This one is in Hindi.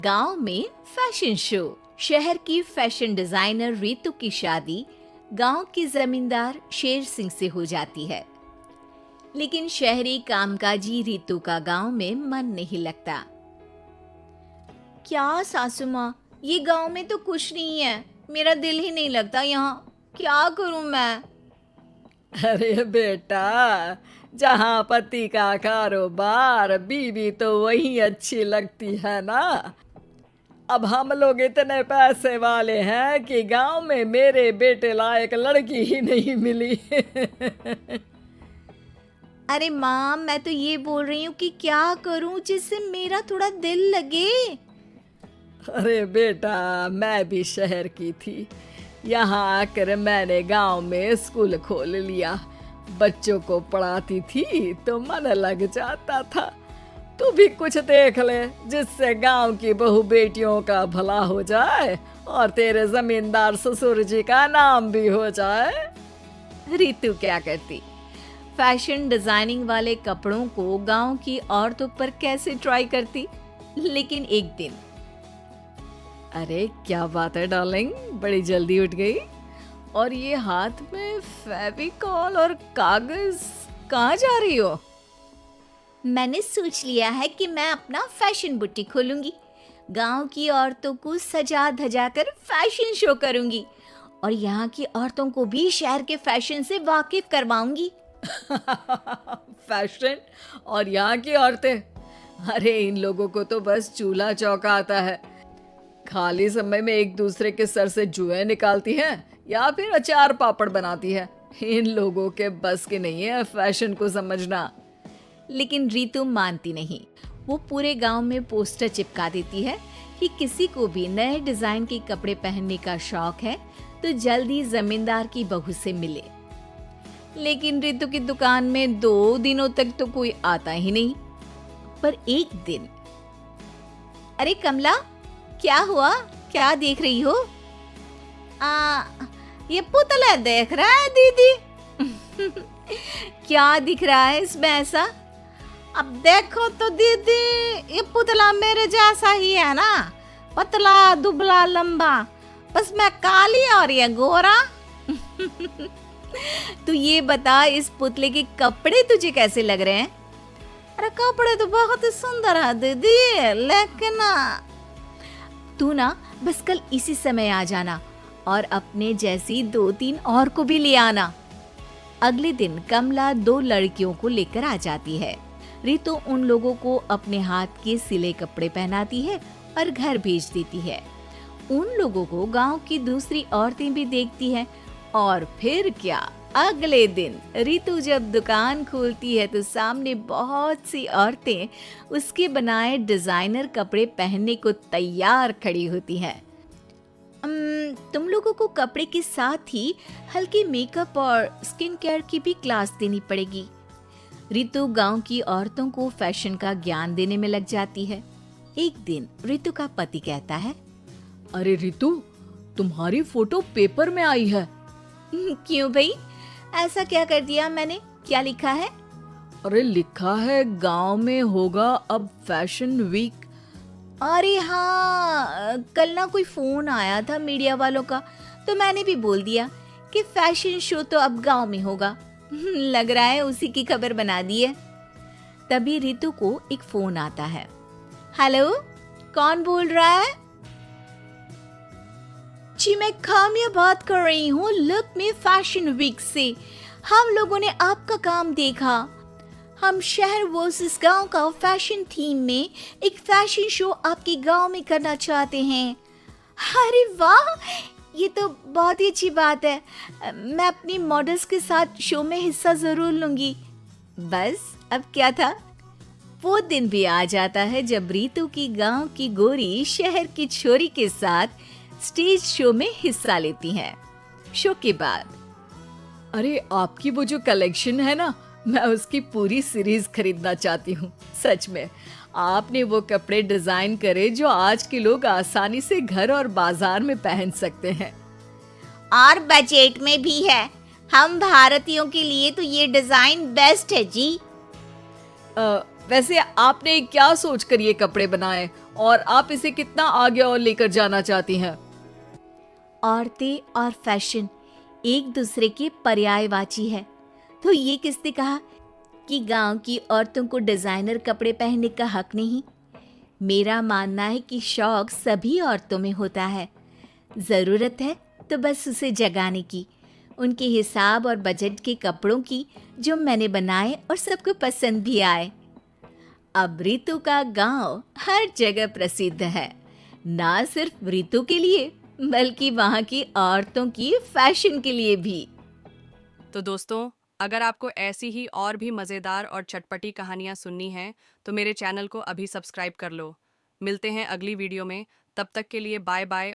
गांव में फैशन शो। शहर की फैशन डिजाइनर रितु की शादी गांव के जमींदार शेर सिंह से हो जाती है। लेकिन शहरी कामकाजी रितु का गांव में मन नहीं लगता। क्या सासू माँ, ये गांव में तो कुछ नहीं है, मेरा दिल ही नहीं लगता यहाँ, क्या करूं मैं? अरे बेटा, जहाँ पति का कारोबार बीवी तो वही अच्छी लगती है ना। अब हम लोग इतने पैसे वाले हैं कि गांव में मेरे बेटे लायक लड़की ही नहीं मिली। अरे माँ, मैं तो ये बोल रही हूँ कि क्या करूँ जिससे मेरा थोड़ा दिल लगे। अरे बेटा, मैं भी शहर की थी, यहाँ आकर मैंने गांव में स्कूल खोल लिया। बच्चों को पढ़ाती थी तो मन लग जाता था। तू भी कुछ देख ले जिससे गांव की बहू बेटियों का भला हो जाए और तेरे जमींदार ससुर जी का नाम भी हो जाए। रितु क्या करती? फैशन डिजाइनिंग वाले कपड़ों को गांव की औरतों पर कैसे ट्राई करती। लेकिन एक दिन, अरे क्या बात है डार्लिंग, बड़ी जल्दी उठ गई। और ये हाथ में फेविकॉल और कागज, कहाँ जा रही हो? मैंने सोच लिया है कि मैं अपना फैशन बुटीक खोलूंगी। गांव की औरतों को सजा धजा कर फैशन शो करूंगी और यहाँ की औरतों को भी शहर के फैशन से वाकिफ करवाऊंगी। फैशन और यहाँ की औरतें? अरे इन लोगों को तो बस चूल्हा चौका आता है। खाली समय में एक दूसरे के सर से जुएं निकालती हैं या फिर अचार पापड़ बनाती है। इन लोगों के बस के नहीं है फैशन को समझना। लेकिन रितु मानती नहीं। वो पूरे गांव में पोस्टर चिपका देती है कि किसी को भी नए डिजाइन के कपड़े पहनने का शौक है तो जल्दी जमींदार की बहू से मिले। लेकिन रितु की दुकान में 2 दिनों तक तो कोई आता ही नहीं। पर एक दिन, अरे कमला, क्या हुआ? क्या देख रही हो? ये पुतला देख रहा है दीदी। क्या दिख रहा है इसमें ऐसा? अब देखो तो दीदी, ये पुतला मेरे जैसा ही है ना, पतला दुबला लंबा, बस मैं काली और ये गोरा। तू ये बता, इस पुतले के कपड़े तुझे कैसे लग रहे हैं? अरे कपड़े तो बहुत ही सुंदर है दीदी, लेकिन तू ना बस कल इसी समय आ जाना और अपने जैसी 2-3 और को भी ले आना। अगले दिन कमला 2 लड़कियों को लेकर आ जाती है। रितु उन लोगों को अपने हाथ के सिले कपड़े पहनाती है और घर भेज देती है। उन लोगों को गांव की दूसरी औरतें भी देखती हैं। और फिर क्या, अगले दिन रितु जब दुकान खोलती है तो सामने बहुत सी औरतें उसके बनाए डिजाइनर कपड़े पहनने को तैयार खड़ी होती हैं। तुम लोगों को कपड़े के साथ ही हल्के मेकअप और स्किन केयर की भी क्लास देनी पड़ेगी। रितु गांव की औरतों को फैशन का ज्ञान देने में लग जाती है। एक दिन रितु का पति कहता है, अरे रितु, तुम्हारी फोटो पेपर में आई है। क्यों भाई, ऐसा क्या कर दिया मैंने? क्या लिखा है? अरे लिखा है गांव में होगा अब फैशन वीक। अरे हाँ, कल ना कोई फोन आया था मीडिया वालों का, तो मैंने भी बोल दिया कि फैशन शो तो अब गांव में होगा। लग रहा है उसी की खबर बना दी है। तभी रितु को एक फोन आता है। हेलो, कौन बोल रहा है? जी मैं काम्या बात कर रही हूँ लुक में फैशन वीक से। हम लोगों ने आपका काम देखा। हम शहर वर्सेस गांव का फैशन थीम में एक फैशन शो आपके गांव में करना चाहते हैं। अरे वाह, ये तो बहुत ही अच्छी बात है। मैं अपनी मॉडल्स के साथ शो में हिस्सा जरूर लूंगी। बस अब क्या था, वो दिन भी आ जाता है जब रितु की गांव की गोरी शहर की छोरी के साथ स्टेज शो में हिस्सा लेती हैं। शो के बाद, अरे आपकी वो जो कलेक्शन है ना, मैं उसकी पूरी सीरीज खरीदना चाहती हूँ। सच में आपने वो कपड़े डिजाइन करे जो आज के लोग आसानी से घर और बाजार में पहन सकते हैं और बजट में भी है। हम भारतीयों के लिए तो ये डिजाइन बेस्ट है जी। वैसे आपने क्या सोच कर ये कपड़े बनाए और आप इसे कितना आगे और लेकर जाना चाहती हैं? औरतें और फैशन एक दूसरे के पर्यायवाची है। तो ये किसने कहा कि गांव की औरतों को डिजाइनर कपड़े पहनने का हक नहीं? मेरा मानना है कि शौक सभी औरतों में होता है। ज़रूरत है तो बस उसे जगाने की, उनके हिसाब और बजट के कपड़ों की, जो मैंने बनाए और सबको पसंद भी आए। अब रितु का गांव हर जगह प्रसिद्ध है, ना सिर्फ रितु के लिए बल्कि वहाँ की औरतों की फैशन के लिए भी। तो दोस्तों, अगर आपको ऐसी ही और भी मज़ेदार और चटपटी कहानियाँ सुननी हैं, तो मेरे चैनल को अभी सब्सक्राइब कर लो। मिलते हैं अगली वीडियो में, तब तक के लिए बाय बाय